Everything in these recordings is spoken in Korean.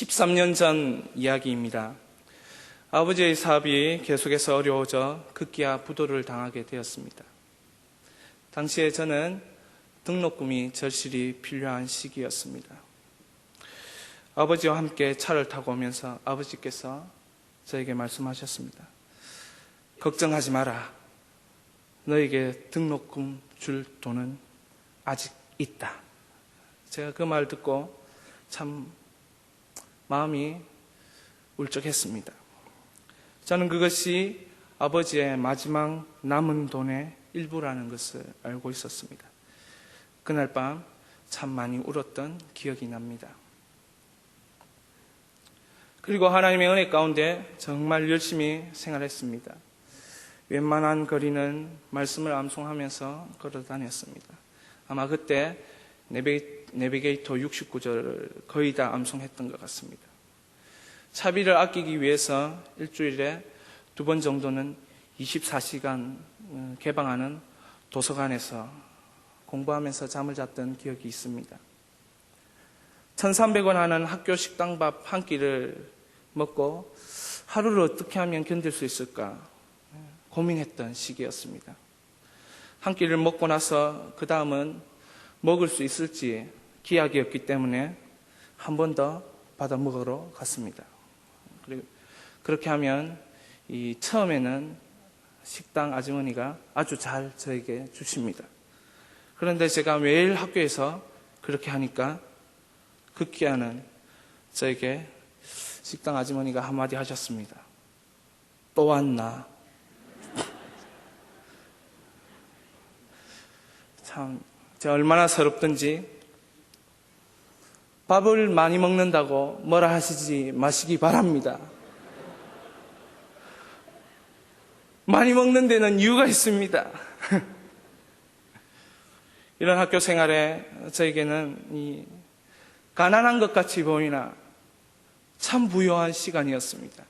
13년 전 이야기입니다. 아버지의 사업이 계속해서 어려워져 급기야 부도를 당하게 되었습니다. 당시에 저는 등록금이 절실히 필요한 시기였습니다. 아버지와 함께 차를 타고 오면서 아버지께서 저에게 말씀하셨습니다. 걱정하지 마라. 너에게 등록금 줄 돈은 아직 있다. 제가 그 말 듣고 참 마음이 울적했습니다. 저는 그것이 아버지의 마지막 남은 돈의 일부라는 것을 알고 있었습니다. 그날 밤 참 많이 울었던 기억이 납니다. 그리고 하나님의 은혜 가운데 정말 열심히 생활했습니다. 웬만한 거리는 말씀을 암송하면서 걸어 다녔습니다. 아마 그때 내비게이터 69절을 거의 다 암송했던 것 같습니다. 차비를 아끼기 위해서 일주일에 2번 정도는 24시간 개방하는 도서관에서 공부하면서 잠을 잤던 기억이 있습니다. 1,300원 하는 학교 식당밥 한 끼를 먹고 하루를 어떻게 하면 견딜 수 있을까 고민했던 시기였습니다. 한 끼를 먹고 나서 그 다음은 먹을 수 있을지 기약이 없기 때문에 한 번 더 받아 먹으러 갔습니다. 그리고 그렇게 하면 처음에는 식당 아주머니가 아주 잘 저에게 주십니다. 그런데 제가 매일 학교에서 그렇게 하니까 급기야는 저에게 식당 아주머니가 한마디 하셨습니다. 또 왔나? 참 제가 얼마나 서럽던지 밥을 많이 먹는다고 뭐라 하시지 마시기 바랍니다. 많이 먹는 데는 이유가 있습니다. 이런 학교 생활에 저에게는 이 가난한 것 같이 보이나 참 부유한 시간이었습니다.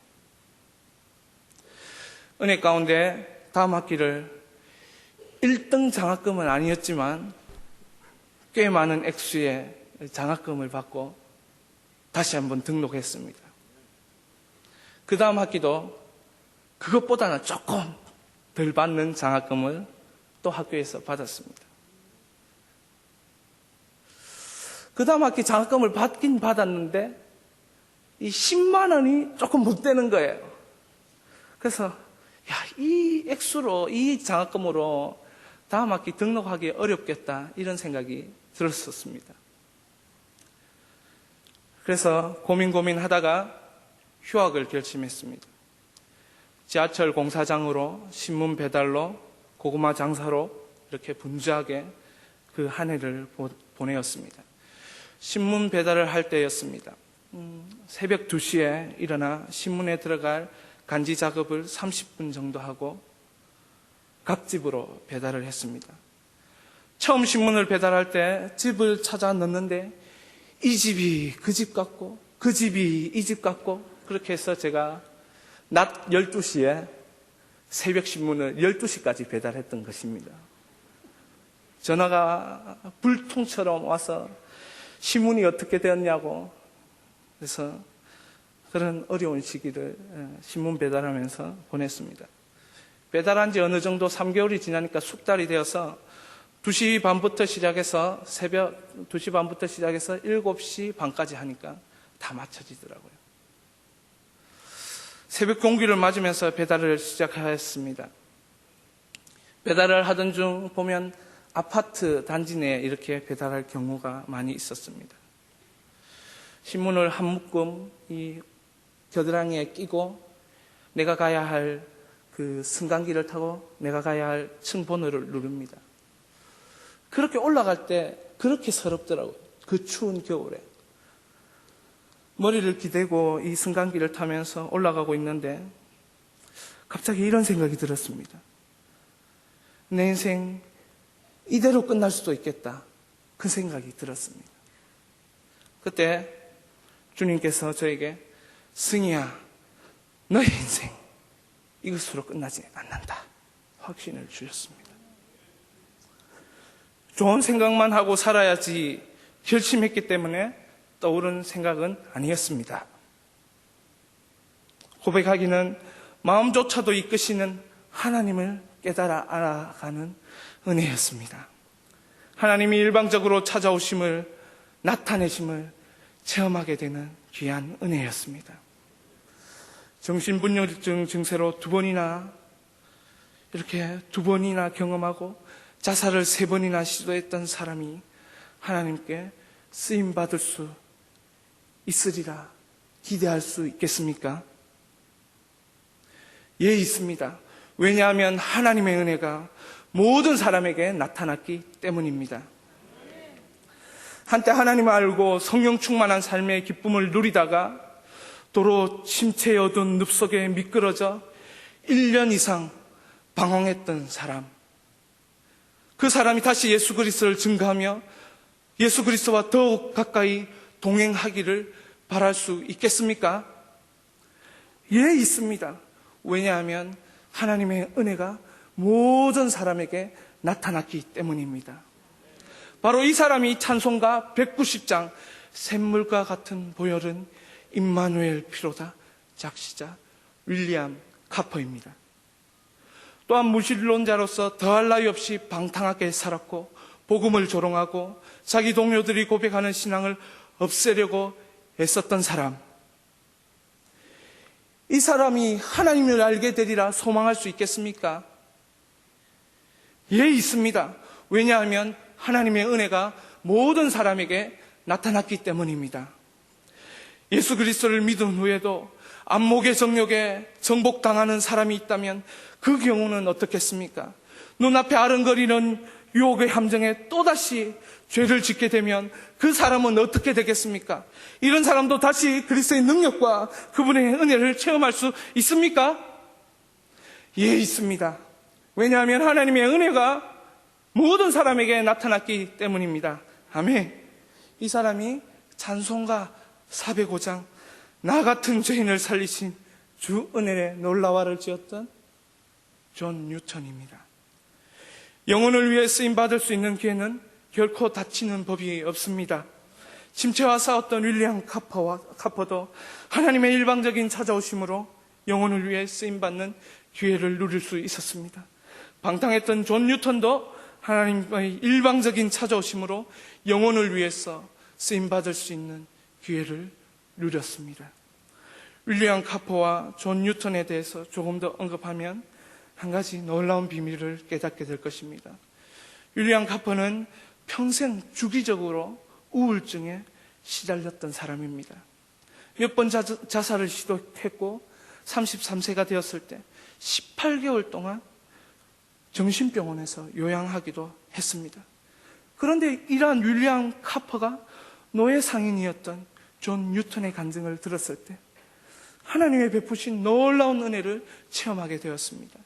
은혜 가운데 다음 학기를 1등 장학금은 아니었지만 꽤 많은 액수의 장학금을 받고 다시 한번 등록했습니다. 그 다음 학기도 그것보다는 조금 덜 받는 장학금을 또 학교에서 받았습니다. 그 다음 학기 장학금을 받긴 받았는데 이 10만 원이 조금 못 되는 거예요. 그래서 이 액수로 이 장학금으로 다음 학기 등록하기 어렵겠다 이런 생각이 들었었습니다. 그래서 고민하다가 휴학을 결심했습니다. 지하철 공사장으로 신문 배달로 고구마 장사로 이렇게 분주하게 그 한 해를 보내었습니다. 신문 배달을 할 때였습니다. 새벽 2시에 일어나 신문에 들어갈 간지 작업을 30분 정도 하고 각 집으로 배달을 했습니다. 처음 신문을 배달할 때 집을 찾아 넣는데 이 집이 그 집 같고 그 집이 이 집 같고 그렇게 해서 제가 낮 12시에 새벽 신문을 12시까지 배달했던 것입니다. 전화가 불통처럼 와서 신문이 어떻게 되었냐고 그래서 그런 어려운 시기를 신문 배달하면서 보냈습니다. 배달한 지 어느 정도 3개월이 지나니까 숙달이 되어서 2시 반부터 시작해서 새벽 2시 반부터 시작해서 7시 반까지 하니까 다 맞춰지더라고요. 새벽 공기를 맞으면서 배달을 시작했습니다. 배달을 하던 중 보면 아파트 단지 내에 이렇게 배달할 경우가 많이 있었습니다. 신문을 한 묶음 이 겨드랑이에 끼고 내가 가야 할 그 승강기를 타고 내가 가야 할 층 번호를 누릅니다. 그렇게 올라갈 때 그렇게 서럽더라고요. 그 추운 겨울에. 머리를 기대고 이 승강기를 타면서 올라가고 있는데 갑자기 이런 생각이 들었습니다. 내 인생 이대로 끝날 수도 있겠다. 그 생각이 들었습니다. 그때 주님께서 저에게 승희야, 너의 인생 이것으로 끝나지 않는다. 확신을 주셨습니다. 좋은 생각만 하고 살아야지 결심했기 때문에 떠오른 생각은 아니었습니다. 고백하기는 마음조차도 이끄시는 하나님을 깨달아 알아가는 은혜였습니다. 하나님이 일방적으로 찾아오심을, 나타내심을 체험하게 되는 귀한 은혜였습니다. 정신분열증 증세로 두 번이나 경험하고 자살을 3번이나 시도했던 사람이 하나님께 쓰임받을 수 있으리라 기대할 수 있겠습니까? 예, 있습니다. 왜냐하면 하나님의 은혜가 모든 사람에게 나타났기 때문입니다. 한때 하나님을 알고 성령 충만한 삶의 기쁨을 누리다가 도로 침체에 어두운 늪속에 미끄러져 1년 이상 방황했던 사람, 그 사람이 다시 예수 그리스도를 증거하며 예수 그리스도와 더욱 가까이 동행하기를 바랄 수 있겠습니까? 예, 있습니다. 왜냐하면 하나님의 은혜가 모든 사람에게 나타났기 때문입니다. 바로 이 사람이 찬송가 190장 샘물과 같은 보혈은 임마누엘 피로다 작시자 윌리엄 카퍼입니다. 또한 무신론자로서 더할 나위 없이 방탕하게 살았고 복음을 조롱하고 자기 동료들이 고백하는 신앙을 없애려고 애썼던 사람, 이 사람이 하나님을 알게 되리라 소망할 수 있겠습니까? 예, 있습니다. 왜냐하면 하나님의 은혜가 모든 사람에게 나타났기 때문입니다. 예수 그리스도를 믿은 후에도 안목의 정욕에 정복당하는 사람이 있다면 그 경우는 어떻겠습니까? 눈앞에 아른거리는 유혹의 함정에 또다시 죄를 짓게 되면 그 사람은 어떻게 되겠습니까? 이런 사람도 다시 그리스도의 능력과 그분의 은혜를 체험할 수 있습니까? 예, 있습니다. 왜냐하면 하나님의 은혜가 모든 사람에게 나타났기 때문입니다. 아멘. 이 사람이 찬송가 405장 나 같은 죄인을 살리신 주 은혜의 놀라와를 지었던 존 뉴턴입니다. 영혼을 위해 쓰임받을 수 있는 기회는 결코 닫히는 법이 없습니다. 침체와 싸웠던 윌리엄 카퍼도 하나님의 일방적인 찾아오심으로 영혼을 위해 쓰임받는 기회를 누릴 수 있었습니다. 방탕했던 존 뉴턴도 하나님의 일방적인 찾아오심으로 영혼을 위해서 쓰임받을 수 있는 기회를 누렸습니다. 윌리엄 카퍼와 존 뉴턴에 대해서 조금 더 언급하면 한 가지 놀라운 비밀을 깨닫게 될 것입니다. 윌리엄 카퍼는 평생 주기적으로 우울증에 시달렸던 사람입니다. 몇 번 자살을 시도했고 33세가 되었을 때 18개월 동안 정신병원에서 요양하기도 했습니다. 그런데 이러한 윌리엄 카퍼가 노예 상인이었던 존 뉴턴의 간증을 들었을 때 하나님의 베푸신 놀라운 은혜를 체험하게 되었습니다.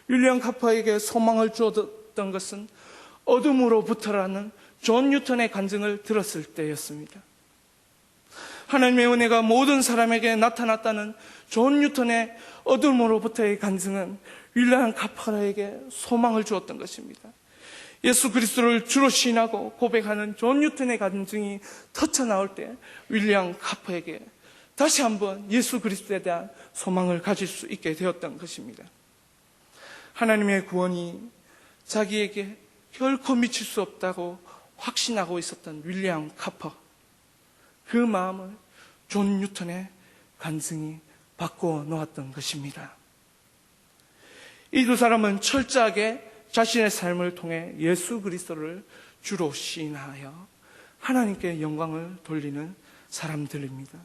윌리엄 카퍼에게 소망을 주었던 것은 어둠으로부터라는 존 뉴턴의 간증을 들었을 때였습니다. 하나님의 은혜가 모든 사람에게 나타났다는 존 뉴턴의 어둠으로부터의 간증은 윌리엄 카퍼에게 소망을 주었던 것입니다. 예수 그리스도를 주로 시인하고 고백하는 존 뉴턴의 간증이 터쳐나올 때 윌리엄 카퍼에게 다시 한번 예수 그리스도에 대한 소망을 가질 수 있게 되었던 것입니다. 하나님의 구원이 자기에게 결코 미칠 수 없다고 확신하고 있었던 윌리엄 카퍼, 그 마음을 존 뉴턴의 간증이 바꿔 놓았던 것입니다. 이 두 사람은 철저하게 자신의 삶을 통해 예수 그리스도를 주로 시인하여 하나님께 영광을 돌리는 사람들입니다.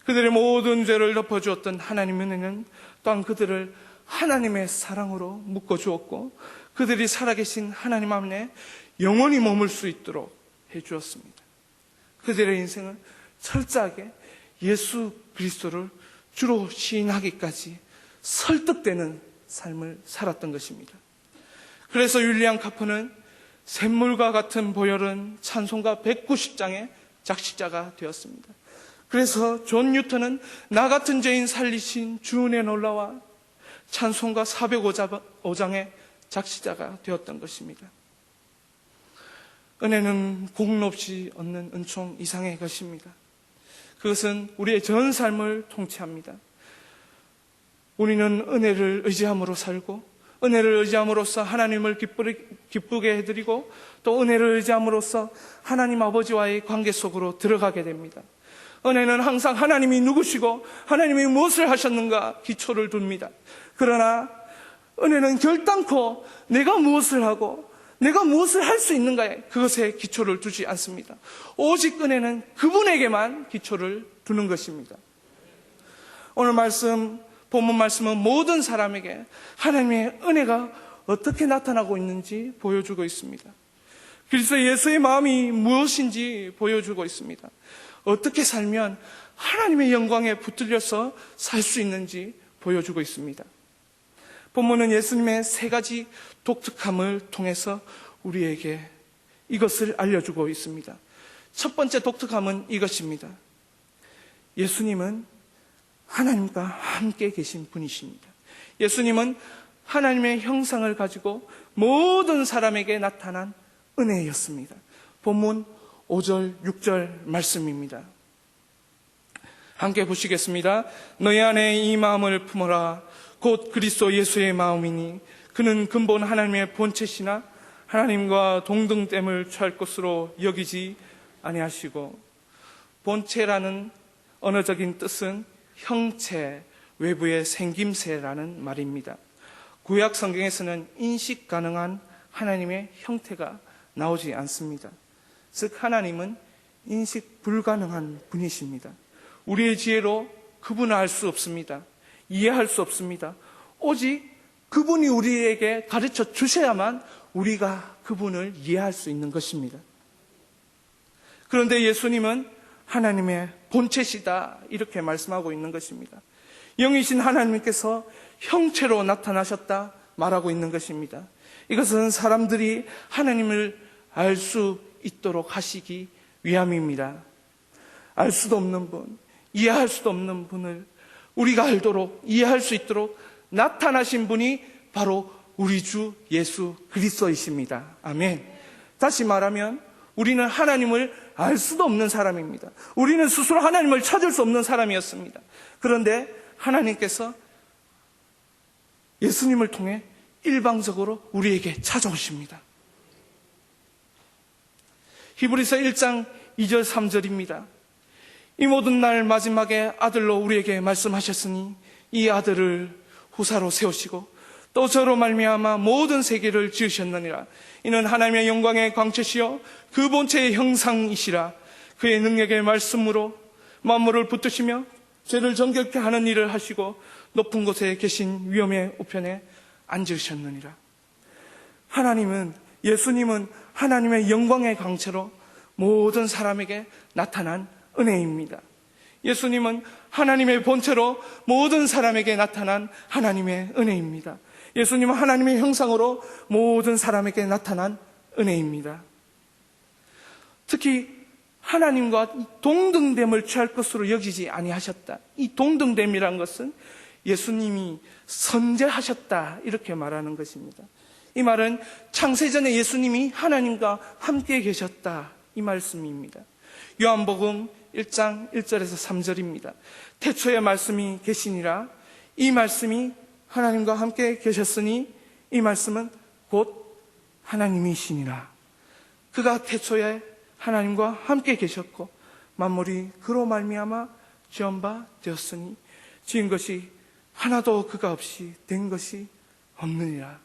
그들의 모든 죄를 덮어주었던 하나님의 은혜는 또한 그들을 하나님의 사랑으로 묶어주었고 그들이 살아계신 하나님 안에 영원히 머물 수 있도록 해주었습니다. 그들의 인생은 철저하게 예수 그리스도를 주로 시인하기까지 설득되는 삶을 살았던 것입니다. 그래서 윌리엄 카퍼는 샘물과 같은 보혈은 찬송가 190장의 작시자가 되었습니다. 그래서 존 뉴턴은 나 같은 죄인 살리신 주 은혜 놀라와 찬송가 405장의 작시자가 되었던 것입니다. 은혜는 공로 없이 얻는 은총 이상의 것입니다. 그것은 우리의 전 삶을 통치합니다. 우리는 은혜를 의지함으로 살고, 은혜를 의지함으로써 하나님을 기쁘게 해드리고, 또 은혜를 의지함으로써 하나님 아버지와의 관계 속으로 들어가게 됩니다. 은혜는 항상 하나님이 누구시고 하나님이 무엇을 하셨는가 기초를 둡니다. 그러나 은혜는 결단코 내가 무엇을 하고 내가 무엇을 할 수 있는가에 그것에 기초를 두지 않습니다. 오직 은혜는 그분에게만 기초를 두는 것입니다. 오늘 본문 말씀은 모든 사람에게 하나님의 은혜가 어떻게 나타나고 있는지 보여주고 있습니다. 그리스도 예수의 마음이 무엇인지 보여주고 있습니다. 어떻게 살면 하나님의 영광에 붙들려서 살 수 있는지 보여주고 있습니다. 본문은 예수님의 세 가지 독특함을 통해서 우리에게 이것을 알려주고 있습니다. 첫 번째 독특함은 이것입니다. 예수님은 하나님과 함께 계신 분이십니다. 예수님은 하나님의 형상을 가지고 모든 사람에게 나타난 은혜였습니다. 본문 5절, 6절 말씀입니다. 함께 보시겠습니다. 너희 안에 이 마음을 품어라. 곧 그리스도 예수의 마음이니 그는 근본 하나님의 본체시나 하나님과 동등됨을 취할 것으로 여기지 아니하시고. 본체라는 언어적인 뜻은 형체, 외부의 생김새라는 말입니다. 구약 성경에서는 인식 가능한 하나님의 형태가 나오지 않습니다. 즉 하나님은 인식 불가능한 분이십니다. 우리의 지혜로 그분을 알 수 없습니다. 이해할 수 없습니다. 오직 그분이 우리에게 가르쳐 주셔야만 우리가 그분을 이해할 수 있는 것입니다. 그런데 예수님은 하나님의 본체시다 이렇게 말씀하고 있는 것입니다. 영이신 하나님께서 형체로 나타나셨다 말하고 있는 것입니다. 이것은 사람들이 하나님을 알 수 있도록 하시기 위함입니다. 알 수도 없는 분, 이해할 수도 없는 분을 우리가 알도록 이해할 수 있도록 나타나신 분이 바로 우리 주 예수 그리스도이십니다. 아멘. 다시 말하면 우리는 하나님을 알 수도 없는 사람입니다. 우리는 스스로 하나님을 찾을 수 없는 사람이었습니다. 그런데 하나님께서 예수님을 통해 일방적으로 우리에게 찾아오십니다. 히브리서 1장 2절 3절입니다. 이 모든 날 마지막에 아들로 우리에게 말씀하셨으니 이 아들을 후사로 세우시고 또 저로 말미암아 모든 세계를 지으셨느니라. 이는 하나님의 영광의 광채시여 그 본체의 형상이시라. 그의 능력의 말씀으로 만물을 붙드시며 죄를 정결케 하는 일을 하시고 높은 곳에 계신 위엄의 우편에 앉으셨느니라. 예수님은 하나님의 영광의 광채로 모든 사람에게 나타난 은혜입니다. 예수님은 하나님의 본체로 모든 사람에게 나타난 하나님의 은혜입니다. 예수님은 하나님의 형상으로 모든 사람에게 나타난 은혜입니다. 특히 하나님과 동등됨을 취할 것으로 여기지 아니하셨다. 이 동등됨이란 것은 예수님이 선재하셨다 이렇게 말하는 것입니다. 이 말은 창세전에 예수님이 하나님과 함께 계셨다 이 말씀입니다. 요한복음 1장 1절에서 3절입니다. 태초에 말씀이 계시니라. 이 말씀이 하나님과 함께 계셨으니 이 말씀은 곧 하나님이시니라. 그가 태초에 하나님과 함께 계셨고 만물이 그로 말미암아 지은 바 되었으니 지은 것이 하나도 그가 없이 된 것이 없느니라.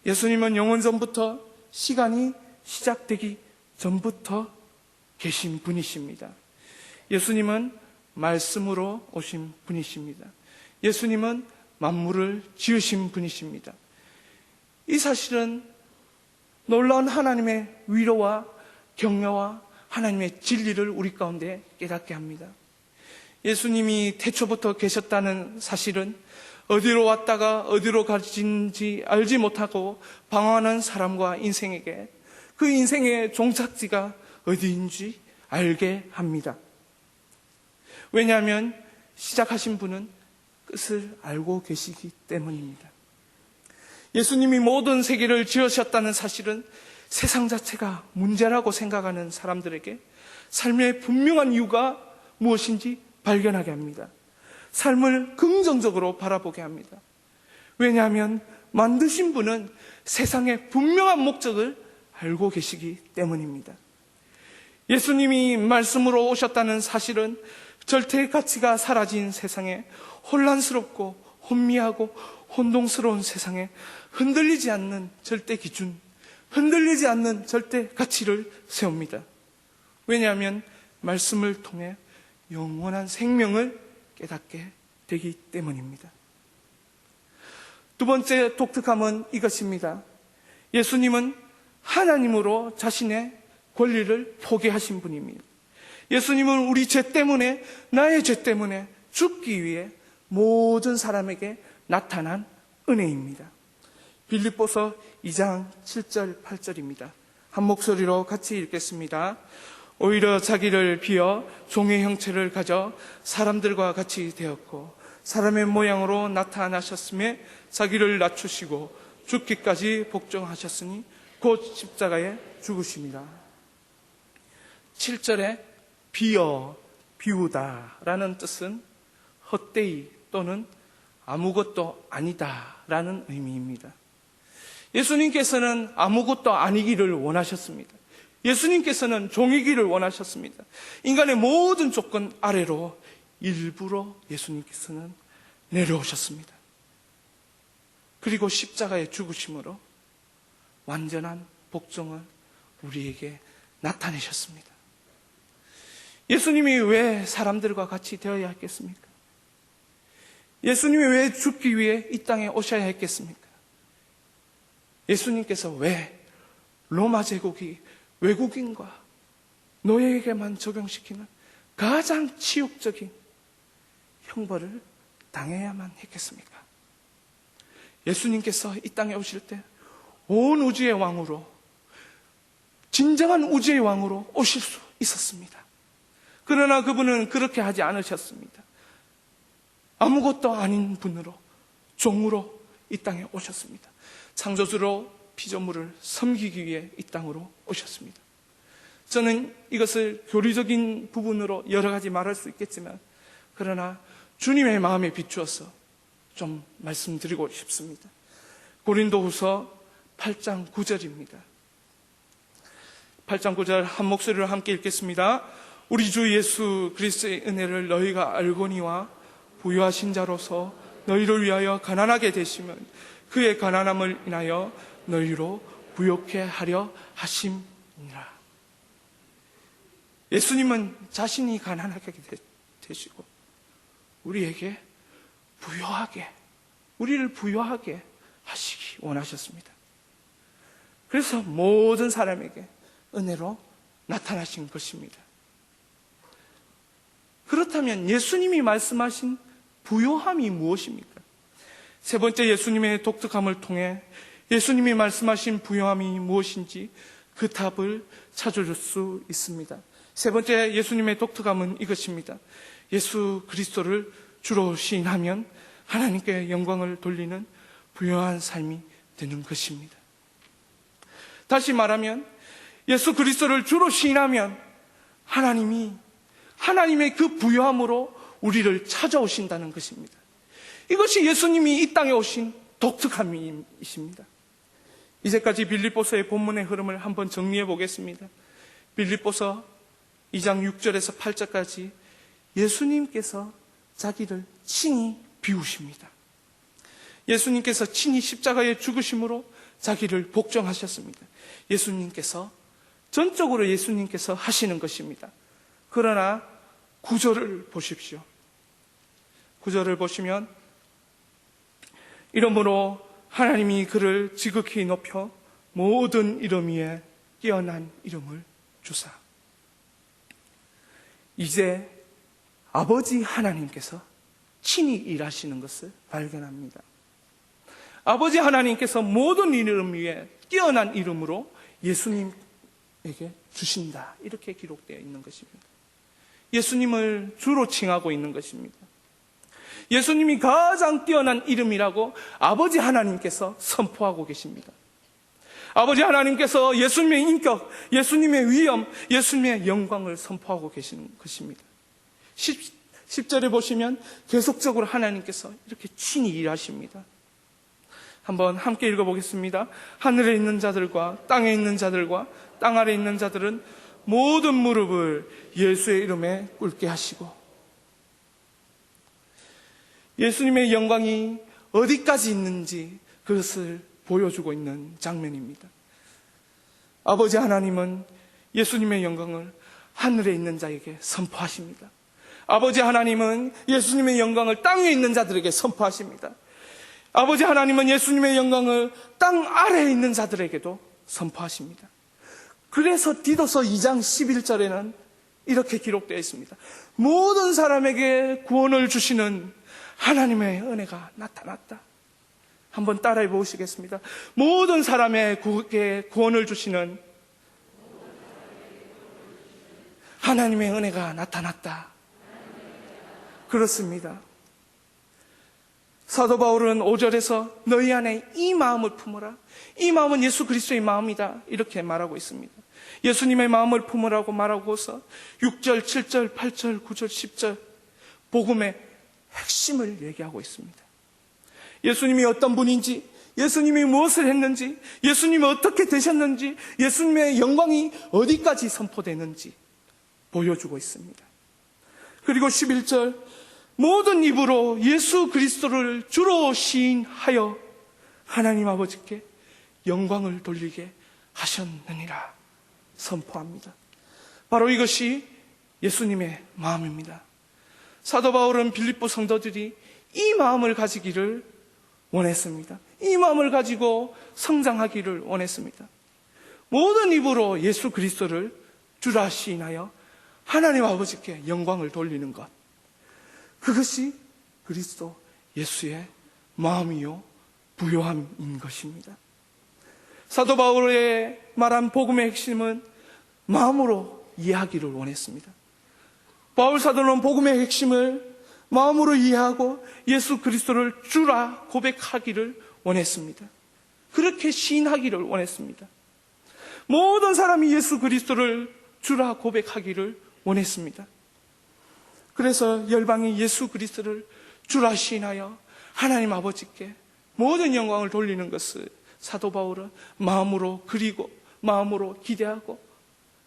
예수님은 영원 전부터 시간이 시작되기 전부터 계신 분이십니다. 예수님은 말씀으로 오신 분이십니다. 예수님은 만물을 지으신 분이십니다. 이 사실은 놀라운 하나님의 위로와 격려와 하나님의 진리를 우리 가운데 깨닫게 합니다. 예수님이 태초부터 계셨다는 사실은 어디로 왔다가 어디로 가신지 알지 못하고 방황하는 사람과 인생에게 그 인생의 종착지가 어디인지 알게 합니다. 왜냐하면 시작하신 분은 끝을 알고 계시기 때문입니다. 예수님이 모든 세계를 지으셨다는 사실은 세상 자체가 문제라고 생각하는 사람들에게 삶의 분명한 이유가 무엇인지 발견하게 합니다. 삶을 긍정적으로 바라보게 합니다. 왜냐하면 만드신 분은 세상의 분명한 목적을 알고 계시기 때문입니다. 예수님이 말씀으로 오셨다는 사실은 절대 가치가 사라진 세상에, 혼란스럽고 혼미하고 혼동스러운 세상에 흔들리지 않는 절대 기준, 흔들리지 않는 절대 가치를 세웁니다. 왜냐하면 말씀을 통해 영원한 생명을 깨닫게 되기 때문입니다. 두 번째 독특함은 이것입니다. 예수님은 하나님으로 자신의 권리를 포기하신 분입니다. 예수님은 우리 죄 때문에, 나의 죄 때문에 죽기 위해 모든 사람에게 나타난 은혜입니다. 빌립보서 2장 7절 8절입니다. 한 목소리로 같이 읽겠습니다. 오히려 자기를 비어 종의 형체를 가져 사람들과 같이 되었고 사람의 모양으로 나타나셨음에 자기를 낮추시고 죽기까지 복종하셨으니 곧 십자가에 죽으심이라. 7절에 비어, 비우다 라는 뜻은 헛되이 또는 아무것도 아니다 라는 의미입니다. 예수님께서는 아무것도 아니기를 원하셨습니다. 예수님께서는 종이기를 원하셨습니다. 인간의 모든 조건 아래로 일부러 예수님께서는 내려오셨습니다. 그리고 십자가의 죽으심으로 완전한 복종을 우리에게 나타내셨습니다. 예수님이 왜 사람들과 같이 되어야 했겠습니까? 예수님이 왜 죽기 위해 이 땅에 오셔야 했겠습니까? 예수님께서 왜 로마 제국이 외국인과 노예에게만 적용시키는 가장 치욕적인 형벌을 당해야만 했겠습니까? 예수님께서 이 땅에 오실 때 온 우주의 왕으로, 진정한 우주의 왕으로 오실 수 있었습니다. 그러나 그분은 그렇게 하지 않으셨습니다. 아무것도 아닌 분으로, 종으로 이 땅에 오셨습니다. 창조주로 피조물을 섬기기 위해 이 땅으로 오셨습니다. 저는 이것을 교리적인 부분으로 여러 가지 말할 수 있겠지만, 그러나 주님의 마음에 비추어서 좀 말씀드리고 싶습니다. 고린도후서 8장 9절입니다. 8장 9절 한 목소리로 함께 읽겠습니다. 우리 주 예수 그리스도의 은혜를 너희가 알거니와 부유하신 자로서 너희를 위하여 가난하게 되시면 그의 가난함을 인하여 너희로 부욕해 하려 하심이라. 예수님은 자신이 가난하게 되시고 우리에게 부유하게, 우리를 부유하게 하시기 원하셨습니다. 그래서 모든 사람에게 은혜로 나타나신 것입니다. 그렇다면 예수님이 말씀하신 부요함이 무엇입니까? 세 번째 예수님의 독특함을 통해 예수님이 말씀하신 부요함이 무엇인지 그 답을 찾을 수 있습니다. 세 번째 예수님의 독특함은 이것입니다. 예수 그리스도를 주로 시인하면 하나님께 영광을 돌리는 부요한 삶이 되는 것입니다. 다시 말하면 예수 그리스도를 주로 시인하면 하나님의 그 부요함으로 우리를 찾아오신다는 것입니다. 이것이 예수님이 이 땅에 오신 독특함이십니다. 이제까지 빌립보서의 본문의 흐름을 한번 정리해 보겠습니다. 빌립보서 2장 6절에서 8절까지 예수님께서 자기를 친히 비우십니다. 예수님께서 친히 십자가에 죽으심으로 자기를 복종하셨습니다. 전적으로 예수님께서 하시는 것입니다. 그러나 9절을 보십시오. 9절을 보시면 이러므로 하나님이 그를 지극히 높여 모든 이름 위에 뛰어난 이름을 주사. 이제 아버지 하나님께서 친히 일하시는 것을 발견합니다. 아버지 하나님께서 모든 이름 위에 뛰어난 이름으로 예수님에게 주신다. 이렇게 기록되어 있는 것입니다. 예수님을 주로 칭하고 있는 것입니다. 예수님이 가장 뛰어난 이름이라고 아버지 하나님께서 선포하고 계십니다. 아버지 하나님께서 예수님의 인격, 예수님의 위엄, 예수님의 영광을 선포하고 계시는 것입니다. 10절에 보시면 계속적으로 하나님께서 이렇게 친히 일하십니다. 한번 함께 읽어보겠습니다. 하늘에 있는 자들과 땅에 있는 자들과 땅 아래 있는 자들은 모든 무릎을 예수의 이름에 꿇게 하시고, 예수님의 영광이 어디까지 있는지 그것을 보여주고 있는 장면입니다. 아버지 하나님은 예수님의 영광을 하늘에 있는 자에게 선포하십니다. 아버지 하나님은 예수님의 영광을 땅에 있는 자들에게 선포하십니다. 아버지 하나님은 예수님의 영광을 땅 아래에 있는 자들에게도 선포하십니다. 그래서 디도서 2장 11절에는 이렇게 기록되어 있습니다. 모든 사람에게 구원을 주시는 하나님의 은혜가 나타났다. 한번 따라해 보시겠습니다. 모든 사람에게 구원을 주시는 하나님의 은혜가 나타났다. 그렇습니다. 사도 바울은 5절에서 너희 안에 이 마음을 품어라. 이 마음은 예수 그리스도의 마음이다. 이렇게 말하고 있습니다. 예수님의 마음을 품으라고 말하고서 6절, 7절, 8절, 9절, 10절 복음의 핵심을 얘기하고 있습니다. 예수님이 어떤 분인지, 예수님이 무엇을 했는지, 예수님이 어떻게 되셨는지, 예수님의 영광이 어디까지 선포되는지 보여주고 있습니다. 그리고 11절 모든 입으로 예수 그리스도를 주로 시인하여 하나님 아버지께 영광을 돌리게 하셨느니라 선포합니다. 바로 이것이 예수님의 마음입니다. 사도 바울은 빌립보 성도들이 이 마음을 가지기를 원했습니다. 이 마음을 가지고 성장하기를 원했습니다. 모든 입으로 예수 그리스도를 주라 시인하여 하나님 아버지께 영광을 돌리는 것, 그것이 그리스도 예수의 마음이요 부요함인 것입니다. 사도 바울의 말한 복음의 핵심은 마음으로 이해하기를 원했습니다. 바울 사도는 복음의 핵심을 마음으로 이해하고 예수 그리스도를 주라 고백하기를 원했습니다. 그렇게 시인하기를 원했습니다. 모든 사람이 예수 그리스도를 주라 고백하기를 원했습니다. 그래서 열방이 예수 그리스도를 주라 시인하여 하나님 아버지께 모든 영광을 돌리는 것을 사도 바울은 마음으로 그리고 마음으로 기대하고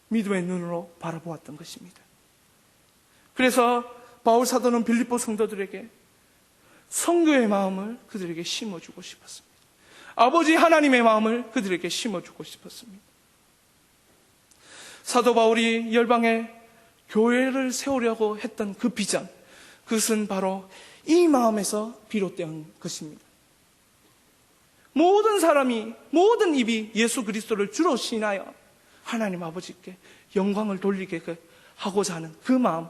믿음의 눈으로 바라보았던 것입니다. 그래서 바울 사도는 빌립보 성도들에게 선교의 마음을 그들에게 심어주고 싶었습니다. 아버지 하나님의 마음을 그들에게 심어주고 싶었습니다. 사도 바울이 열방에 교회를 세우려고 했던 그 비전, 그것은 바로 이 마음에서 비롯된 것입니다. 모든 사람이, 모든 입이 예수 그리스도를 주로 시인하여 하나님 아버지께 영광을 돌리게 하고자 하는 그 마음,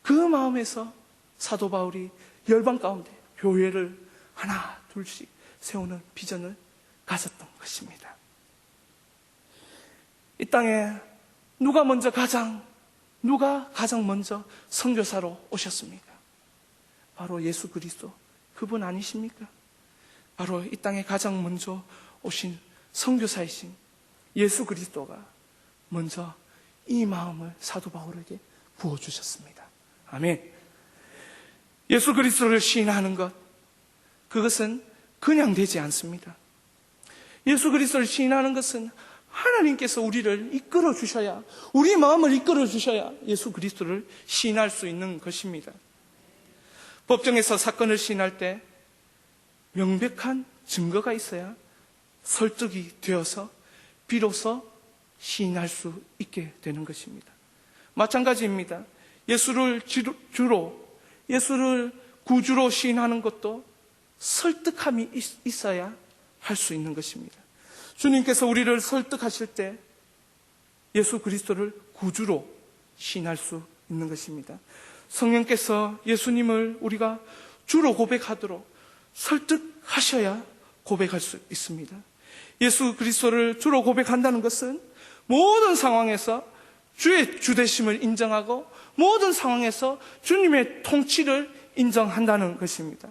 그 마음에서 사도 바울이 열방 가운데 교회를 하나 둘씩 세우는 비전을 가졌던 것입니다. 이 땅에 누가 가장 먼저 선교사로 오셨습니까? 바로 예수 그리스도, 그분 아니십니까? 바로 이 땅에 가장 먼저 오신 선교사이신 예수 그리스도가 먼저 이 마음을 사도 바울에게 부어주셨습니다. 아멘. 예수 그리스도를 시인하는 것, 그것은 그냥 되지 않습니다. 예수 그리스도를 시인하는 것은 하나님께서 우리를 이끌어 주셔야, 우리 마음을 이끌어 주셔야 예수 그리스도를 시인할 수 있는 것입니다. 법정에서 사건을 시인할 때 명백한 증거가 있어야 설득이 되어서 비로소 시인할 수 있게 되는 것입니다. 마찬가지입니다. 예수를 구주로 시인하는 것도 설득함이 있어야 할 수 있는 것입니다. 주님께서 우리를 설득하실 때 예수 그리스도를 구주로 시인할 수 있는 것입니다. 성령께서 예수님을 우리가 주로 고백하도록 설득하셔야 고백할 수 있습니다. 예수 그리스도를 주로 고백한다는 것은 모든 상황에서 주의 주되심을 인정하고 모든 상황에서 주님의 통치를 인정한다는 것입니다.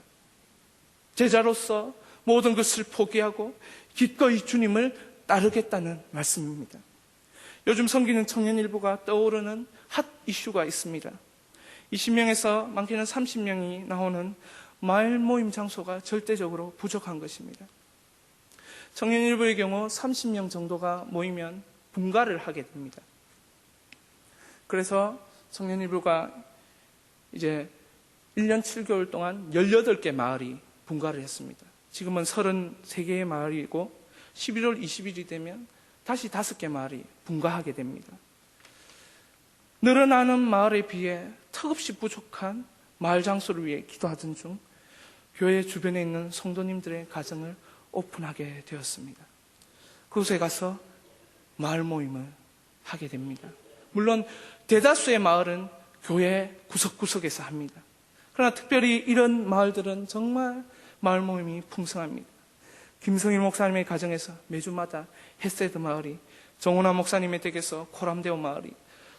제자로서 모든 것을 포기하고 기꺼이 주님을 따르겠다는 말씀입니다. 요즘 섬기는 청년일부가 떠오르는 핫 이슈가 있습니다. 20명에서 많게는 30명이 나오는 마을 모임 장소가 절대적으로 부족한 것입니다. 청년일부의 경우 30명 정도가 모이면 분가를 하게 됩니다. 그래서 청년일부가 이제 1년 7개월 동안 18개 마을이 분가를 했습니다. 지금은 33개의 마을이고 11월 20일이 되면 다시 5개 마을이 분가하게 됩니다. 늘어나는 마을에 비해 턱없이 부족한 마을 장소를 위해 기도하던 중 교회 주변에 있는 성도님들의 가정을 오픈하게 되었습니다. 그곳에 가서 마을 모임을 하게 됩니다. 물론 대다수의 마을은 교회 구석구석에서 합니다. 그러나 특별히 이런 마을들은 정말 마을 모임이 풍성합니다. 김성일 목사님의 가정에서 매주마다 햇세드 마을이, 정훈아 목사님의 댁에서 코람데오 마을이,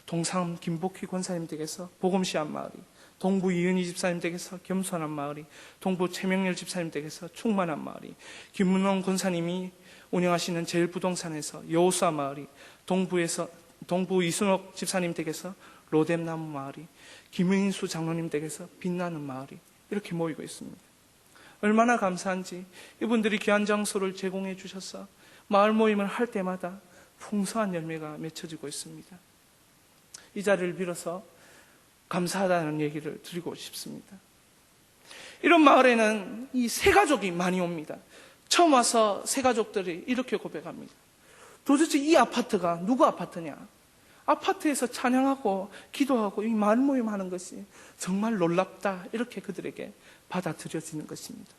동상 김복희 권사님 댁에서 복음시안 마을이, 동부 이은희 집사님 댁에서 겸손한 마을이, 동부 최명렬 집사님 댁에서 충만한 마을이, 김문홍 권사님이 운영하시는 제일부동산에서 여호수아 마을이, 동부 이순옥 집사님 댁에서 로뎀나무 마을이, 김은수 장로님 댁에서 빛나는 마을이 이렇게 모이고 있습니다. 얼마나 감사한지 이분들이 귀한 장소를 제공해 주셔서 마을 모임을 할 때마다 풍성한 열매가 맺혀지고 있습니다. 이 자리를 빌어서 감사하다는 얘기를 드리고 싶습니다. 이런 마을에는 이 새가족이 많이 옵니다. 처음 와서 새가족들이 이렇게 고백합니다. 도대체 이 아파트가 누구 아파트냐? 아파트에서 찬양하고 기도하고 이 마을 모임 하는 것이 정말 놀랍다. 이렇게 그들에게 받아들여지는 것입니다.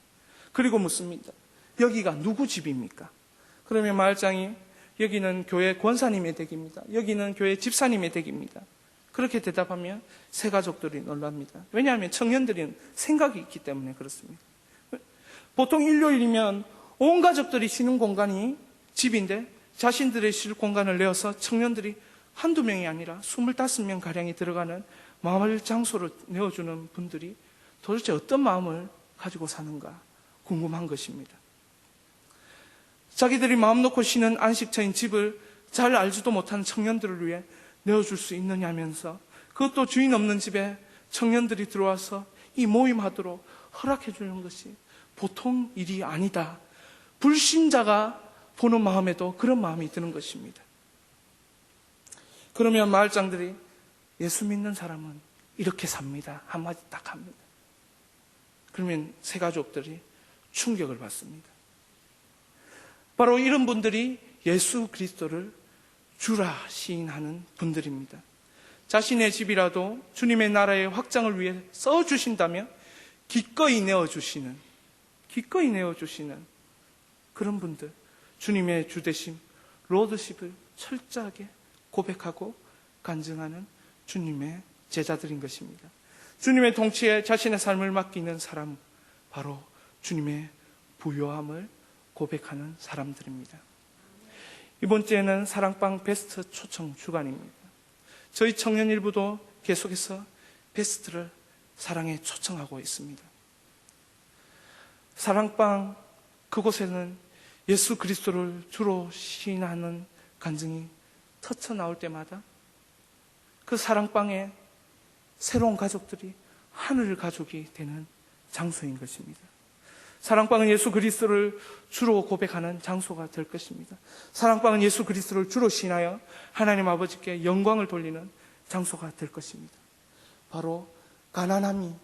그리고 묻습니다. 여기가 누구 집입니까? 그러면 마을장이 여기는 교회 권사님의 댁입니다. 여기는 교회 집사님의 댁입니다. 그렇게 대답하면 새가족들이 놀랍니다. 왜냐하면 청년들은 생각이 있기 때문에 그렇습니다. 보통 일요일이면 온 가족들이 쉬는 공간이 집인데 자신들의 쉴 공간을 내어서 청년들이 한두 명이 아니라 25명 가량이 들어가는 마을 장소를 내어주는 분들이 도대체 어떤 마음을 가지고 사는가 궁금한 것입니다. 자기들이 마음 놓고 쉬는 안식처인 집을 잘 알지도 못하는 청년들을 위해 내어줄 수 있느냐면서 그것도 주인 없는 집에 청년들이 들어와서 이 모임하도록 허락해 주는 것이 보통 일이 아니다. 불신자가 보는 마음에도 그런 마음이 드는 것입니다. 그러면 마을장들이 예수 믿는 사람은 이렇게 삽니다. 한마디 딱 합니다. 그러면 새가족들이 충격을 받습니다. 바로 이런 분들이 예수 그리스도를 주라 시인하는 분들입니다. 자신의 집이라도 주님의 나라의 확장을 위해 써주신다면 기꺼이 내어주시는 그런 분들, 주님의 주대심, 로드십을 철저하게 고백하고 간증하는 주님의 제자들인 것입니다. 주님의 통치에 자신의 삶을 맡기는 사람, 바로 주님의 부요함을 고백하는 사람들입니다. 이번 주에는 사랑방 베스트 초청 주간입니다. 저희 청년일부도 계속해서 베스트를 사랑에 초청하고 있습니다. 사랑방 그곳에는 예수 그리스도를 주로 시인하는 간증이 터쳐 나올 때마다 그 사랑방에 새로운 가족들이 하늘 가족이 되는 장소인 것입니다. 사랑방은 예수 그리스도를 주로 고백하는 장소가 될 것입니다. 사랑방은 예수 그리스도를 주로 시인하여 하나님 아버지께 영광을 돌리는 장소가 될 것입니다. 바로 가난함이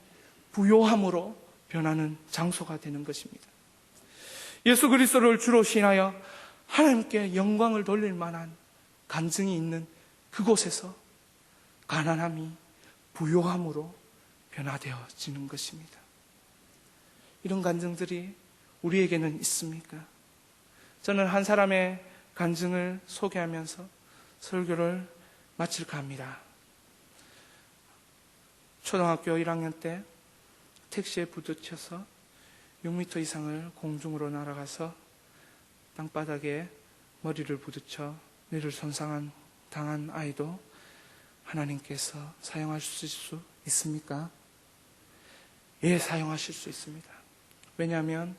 부요함으로 변하는 장소가 되는 것입니다. 예수 그리스도를 주로 시인하여 하나님께 영광을 돌릴 만한 간증이 있는 그곳에서 가난함이 부요함으로 변화되어지는 것입니다. 이런 간증들이 우리에게는 있습니까? 저는 한 사람의 간증을 소개하면서 설교를 마칠까 합니다. 초등학교 1학년 때 택시에 부딪혀서 6m 이상을 공중으로 날아가서 땅바닥에 머리를 부딪혀 뇌를 당한 아이도 하나님께서 사용하실 수 있습니까? 예, 사용하실 수 있습니다. 왜냐하면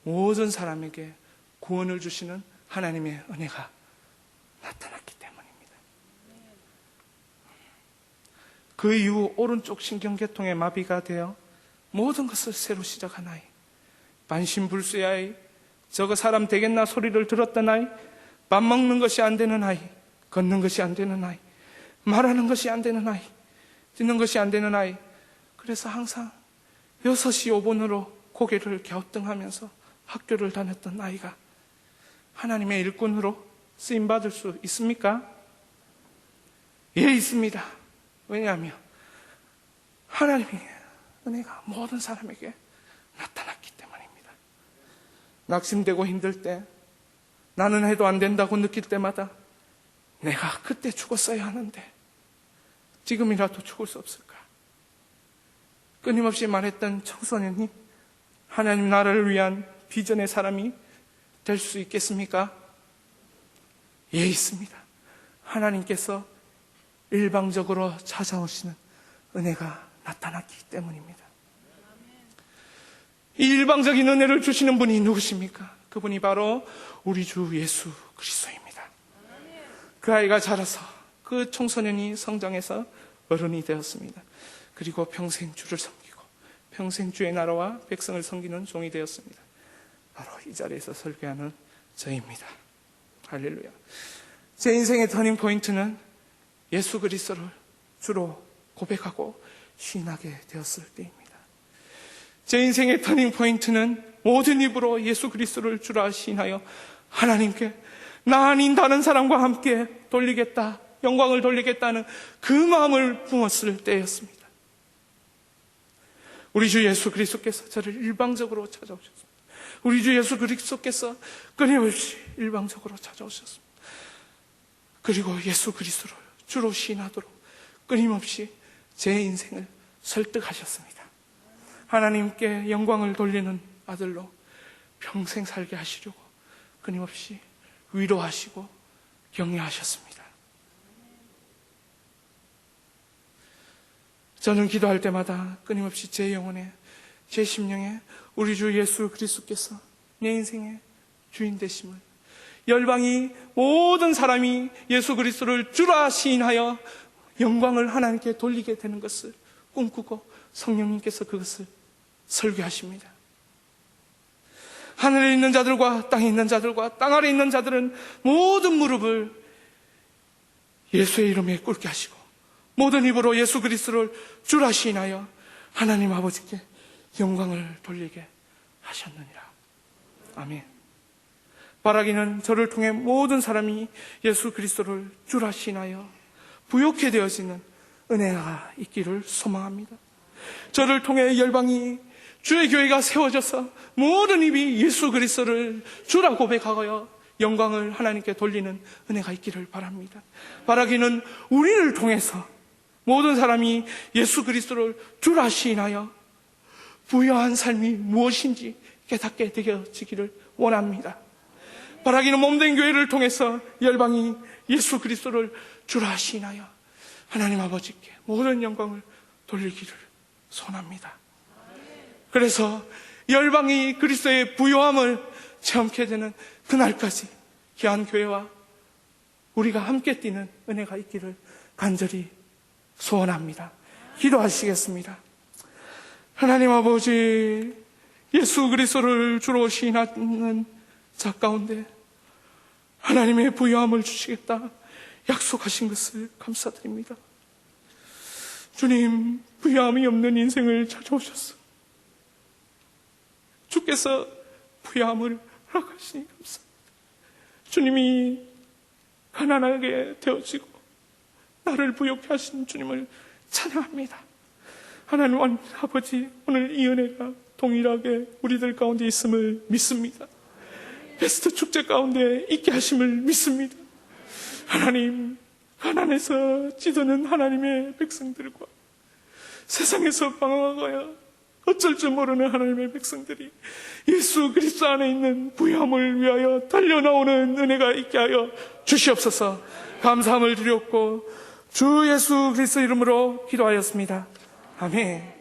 모든 사람에게 구원을 주시는 하나님의 은혜가 나타났기 때문입니다. 그 이후 오른쪽 신경계통에 마비가 되어 모든 것을 새로 시작한 아이, 반신불수의 아이, 저거 사람 되겠나 소리를 들었던 아이, 밥 먹는 것이 안 되는 아이, 걷는 것이 안 되는 아이, 말하는 것이 안 되는 아이, 듣는 것이 안 되는 아이. 그래서 항상 6시 5분으로 고개를 갸우뚱하면서 학교를 다녔던 아이가 하나님의 일꾼으로 쓰임받을 수 있습니까? 예, 있습니다. 왜냐하면 하나님의 은혜가 모든 사람에게 나타났기 때문입니다. 낙심되고 힘들 때, 나는 해도 안 된다고 느낄 때마다 내가 그때 죽었어야 하는데 지금이라도 죽을 수 없을까? 끊임없이 말했던 청소년이 하나님 나라를 위한 비전의 사람이 될 수 있겠습니까? 예, 있습니다. 하나님께서 일방적으로 찾아오시는 은혜가 나타났기 때문입니다. 이 일방적인 은혜를 주시는 분이 누구십니까? 그분이 바로 우리 주 예수 그리스도입니다. 그 아이가 자라서 그 청소년이 성장해서 어른이 되었습니다. 그리고 평생 주를 섬기고 평생 주의 나라와 백성을 섬기는 종이 되었습니다. 바로 이 자리에서 설교하는 저입니다. 할렐루야. 제 인생의 터닝 포인트는 예수 그리스도를 주로 고백하고 시인하게 되었을 때입니다. 제 인생의 터닝 포인트는 모든 입으로 예수 그리스도를 주라 시인하여 하나님께 나 아닌 다른 사람과 함께 돌리겠다, 영광을 돌리겠다는 그 마음을 품었을 때였습니다. 우리 주 예수 그리스도께서 저를 일방적으로 찾아오셨습니다. 우리 주 예수 그리스도께서 끊임없이 일방적으로 찾아오셨습니다. 그리고 예수 그리스도를 주로 시인하도록 끊임없이 제 인생을 설득하셨습니다. 하나님께 영광을 돌리는 아들로 평생 살게 하시려고 끊임없이 위로하시고 격려하셨습니다. 저는 기도할 때마다 끊임없이 제 영혼에, 제 심령에 우리 주 예수 그리스도께서 내 인생의 주인 되심을, 열방이 모든 사람이 예수 그리스도를 주라 시인하여 영광을 하나님께 돌리게 되는 것을 꿈꾸고 성령님께서 그것을 설교하십니다. 하늘에 있는 자들과 땅에 있는 자들과 땅 아래 있는 자들은 모든 무릎을 예수의 이름에 꿇게 하시고 모든 입으로 예수 그리스도를 주라 시인하여 하나님 아버지께 영광을 돌리게 하셨느니라. 아멘. 바라기는 저를 통해 모든 사람이 예수 그리스도를 주라 시인하여 부욕해 되어지는 은혜가 있기를 소망합니다. 저를 통해 열방이 주의 교회가 세워져서 모든 입이 예수 그리스도를 주라 고백하여 영광을 하나님께 돌리는 은혜가 있기를 바랍니다. 바라기는 우리를 통해서 모든 사람이 예수 그리스도를 주라 시인하여 부유한 삶이 무엇인지 깨닫게 되어지기를 원합니다. 바라기는 몸된 교회를 통해서 열방이 예수 그리스도를 주라 시인하여 하나님 아버지께 모든 영광을 돌리기를 소원합니다. 그래서 열방이 그리스도의 부요함을 체험케 되는 그날까지 귀한 교회와 우리가 함께 뛰는 은혜가 있기를 간절히 소원합니다. 기도하시겠습니다. 하나님 아버지, 예수 그리스도를 주로 시인하는 자 가운데 하나님의 부요함을 주시겠다 약속하신 것을 감사드립니다. 주님, 부요함이 없는 인생을 찾아오셨어. 주께서 부요함을 허락하시니 감사합니다. 주님이 가난하게 되어지고 나를 부욕해 하신 주님을 찬양합니다. 하나님 아버지, 오늘 이 은혜가 동일하게 우리들 가운데 있음을 믿습니다. 베스트 축제 가운데 있게 하심을 믿습니다. 하나님, 가난에서 찌드는 하나님의 백성들과 세상에서 방황하여 어쩔 줄 모르는 하나님의 백성들이 예수 그리스도 안에 있는 부요함을 위하여 달려나오는 은혜가 있게 하여 주시옵소서. 감사함을 드렸고 주 예수 그리스도 이름으로 기도하였습니다. 아멘.